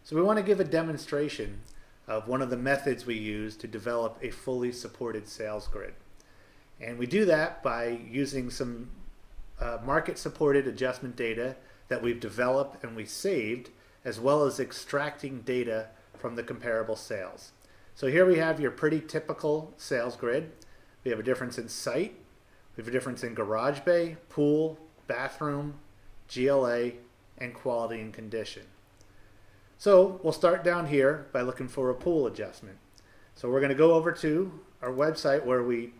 So we want to give a demonstration of one of the methods we use to develop a fully supported sales grid. And we do that by using some market supported adjustment data that we've developed and we saved, as well as extracting data from the comparable sales. So here we have your pretty typical sales grid. We have a difference in site, we have a difference in garage bay, pool, bathroom, GLA, and quality and condition. So we'll start down here by looking for a pool adjustment. So we're going to go over to our website where we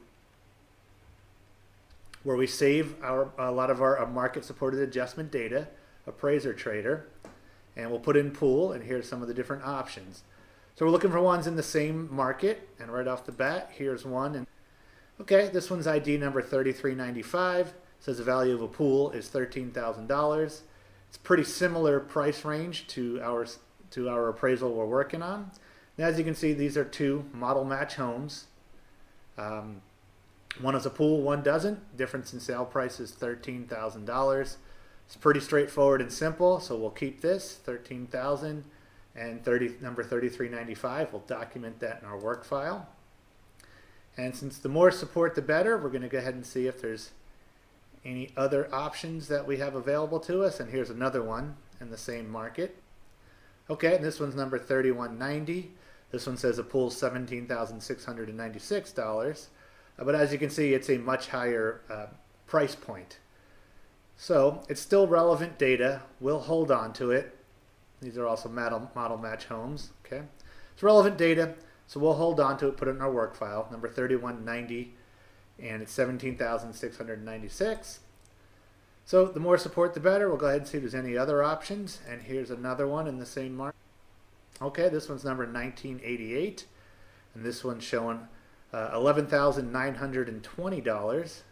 save a lot of our market supported adjustment data, Appraiser Trader, and we'll put in pool, and here's some of the different options. So we're looking for ones in the same market, and right off the bat, here's one. And okay, this one's ID number 3395. Says the value of a pool is $13,000. It's pretty similar price range to our appraisal we're working on. Now, as you can see, these are two model match homes. One has a pool, one doesn't. Difference in sale price is $13,000. It's pretty straightforward and simple, so we'll keep this $13,000 and number 3395. We'll document that in our work file. And since the more support the better, we're going to go ahead and see if there's any other options that we have available to us. And here's another one in the same market. Okay, and this one's number 3190. This one says a pool is $17,696. But as you can see, it's a much higher price point. So it's still relevant data. We'll hold on to it. These are also model match homes. Okay, it's relevant data, so we'll hold on to it, put it in our work file, number 3190, and it's $17,696. So the more support the better. We'll go ahead and see if there's any other options. And here's another one in the same market. Okay, this one's number 1988, and this one's showing $11,920.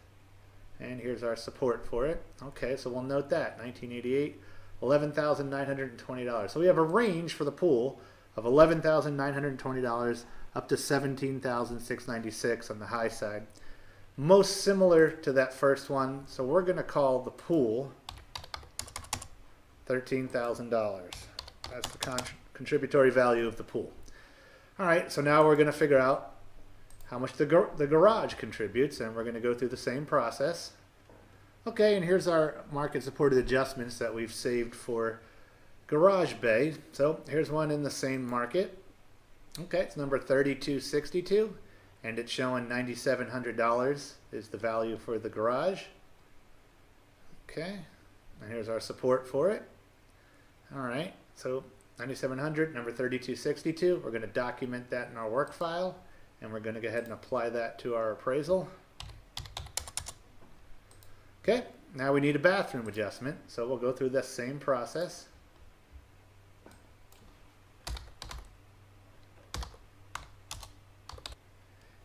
And here's our support for it. Okay, so we'll note that, 1988, $11,920. So we have a range for the pool of $11,920 up to $17,696 on the high side. Most similar to that first one, so we're going to call the pool $13,000. That's the contributory value of the pool. All right, so now we're going to figure out how much the garage contributes, and we're going to go through the same process. Okay, and here's our market supported adjustments that we've saved for garage bay. So here's one in the same market. Okay, it's number 3262, and it's showing $9,700 is the value for the garage. Okay, and here's our support for it. All right, so 9,700, number 3262. We're going to document that in our work file, and we're going to go ahead and apply that to our appraisal. Okay, now we need a bathroom adjustment, so we'll go through this same process.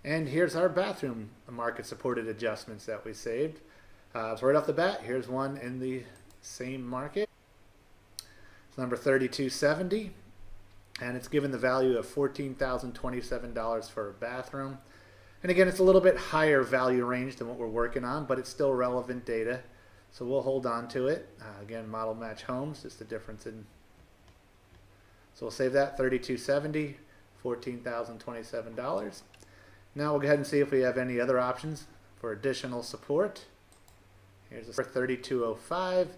And here's our bathroom market supported adjustments that we saved. So right off the bat, here's one in the same market. It's number 3270, and it's given the value of $14,027 for a bathroom. And again, it's a little bit higher value range than what we're working on, but it's still relevant data, so we'll hold on to it. Again, model match homes, just the difference in. So we'll save that, 3270, $14,027. Now we'll go ahead and see if we have any other options for additional support. Here's a 3205.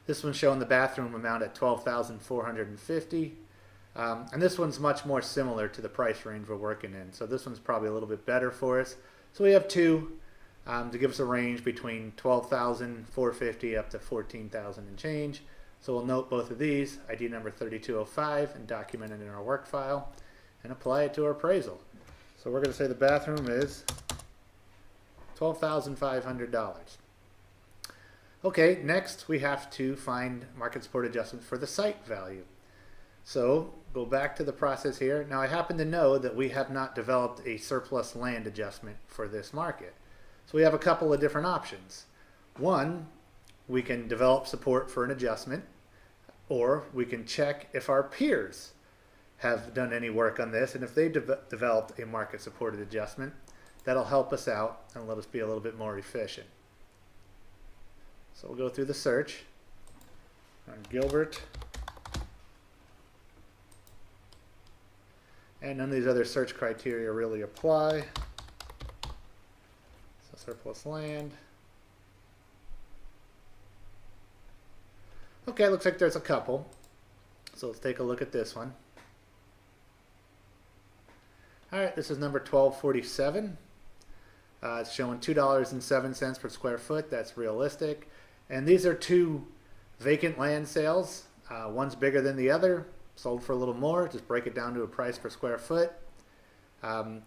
This one's showing the bathroom amount at $12,450. And this one's much more similar to the price range we're working in. So this one's probably a little bit better for us. So we have two to give us a range between $12,450 up to $14,000 and change. So we'll note both of these, ID number 3205, and document it in our work file and apply it to our appraisal. So we're going to say the bathroom is $12,500. Okay, next we have to find market support adjustments for the site value. So go back to the process here. Now I happen to know that we have not developed a surplus land adjustment for this market. So we have a couple of different options. One, we can develop support for an adjustment, or we can check if our peers have done any work on this, and if they've developed a market supported adjustment, that'll help us out and let us be a little bit more efficient. So we'll go through the search on Gilbert And none of these other search criteria really apply. So surplus land. Okay, looks like there's a couple. So let's take a look at this one. All right, this is number 1247. It's showing $2.07 per square foot. That's realistic. And these are two vacant land sales. One's bigger than the other, sold for a little more. Just break it down to a price per square foot.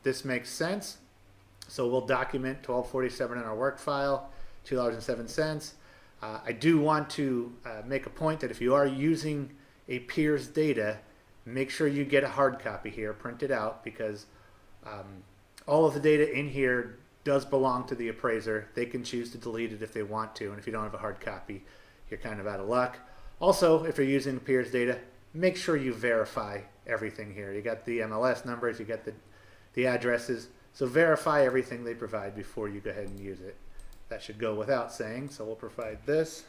This makes sense. So we'll document 1247 in our work file, $2.07. I do want to make a point that if you are using a peer's data, make sure you get a hard copy here, print it out, because all of the data in here does belong to the appraiser. They can choose to delete it if they want to, and if you don't have a hard copy, you're kind of out of luck. Also, if you're using peer's data, make sure you verify everything here. You got the MLS numbers, you got the addresses, so verify everything they provide before you go ahead and use it. That should go without saying, so we'll provide this.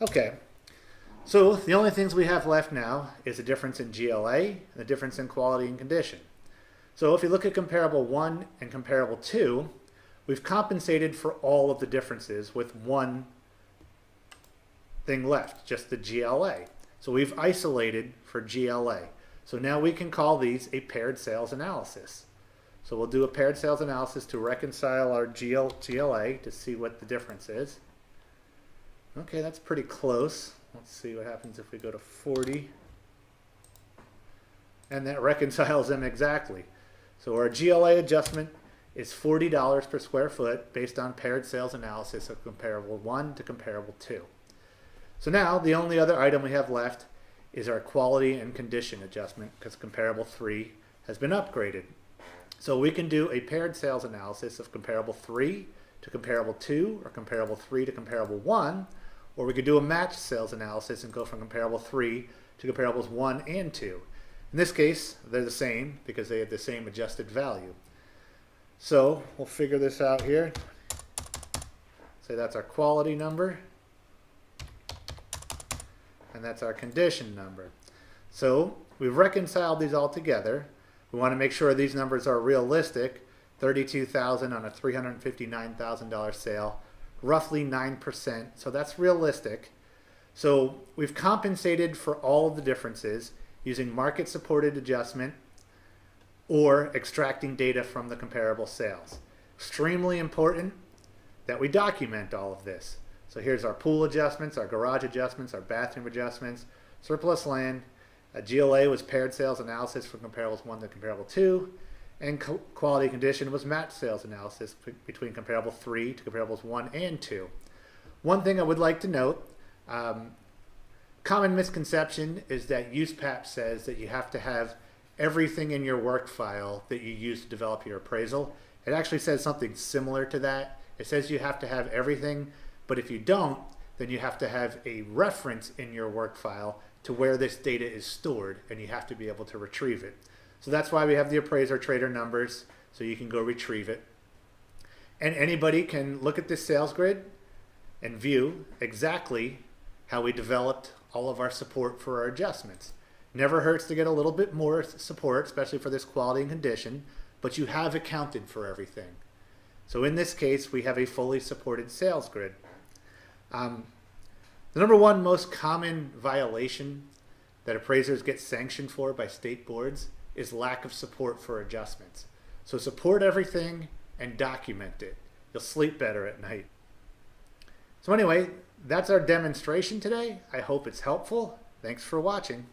Okay, so the only things we have left now is the difference in GLA and the difference in quality and condition. So if you look at comparable 1 and comparable 2, we've compensated for all of the differences with one thing left, just the GLA. So we've isolated for GLA. So now we can call these a paired sales analysis. So we'll do a paired sales analysis to reconcile our GLA to see what the difference is. Okay, that's pretty close. Let's see what happens if we go to 40. And that reconciles them exactly. So our GLA adjustment is $40 per square foot based on paired sales analysis of comparable 1 to comparable 2. So now the only other item we have left is our quality and condition adjustment, because comparable 3 has been upgraded. So we can do a paired sales analysis of comparable 3 to comparable 2, or comparable 3 to comparable 1, or we could do a matched sales analysis and go from comparable 3 to comparables 1 and 2. In this case, they're the same because they have the same adjusted value. So we'll figure this out here. Say that's our quality number, and that's our condition number. So we've reconciled these all together. We want to make sure these numbers are realistic. $32,000 on a $359,000 sale, roughly 9%. So that's realistic. So we've compensated for all of the differences using market supported adjustment or extracting data from the comparable sales. Extremely important that we document all of this. So here's our pool adjustments, our garage adjustments, our bathroom adjustments, surplus land. A GLA was paired sales analysis for comparables 1 to comparable 2, and quality condition was matched sales analysis between comparable 3 to comparables 1 and 2. One thing I would like to note, common misconception is that USPAP says that you have to have everything in your work file that you use to develop your appraisal. It actually says something similar to that. It says you have to have everything, but if you don't, then you have to have a reference in your work file to where this data is stored, and you have to be able to retrieve it. So that's why we have the appraiser trader numbers, so you can go retrieve it. And anybody can look at this sales grid and view exactly how we developed all of our support for our adjustments. Never hurts to get a little bit more support, especially for this quality and condition, but you have accounted for everything. So in this case, we have a fully supported sales grid. The number one most common violation that appraisers get sanctioned for by state boards is lack of support for adjustments. So support everything and document it. You'll sleep better at night. So anyway, that's our demonstration today. I hope it's helpful. Thanks for watching.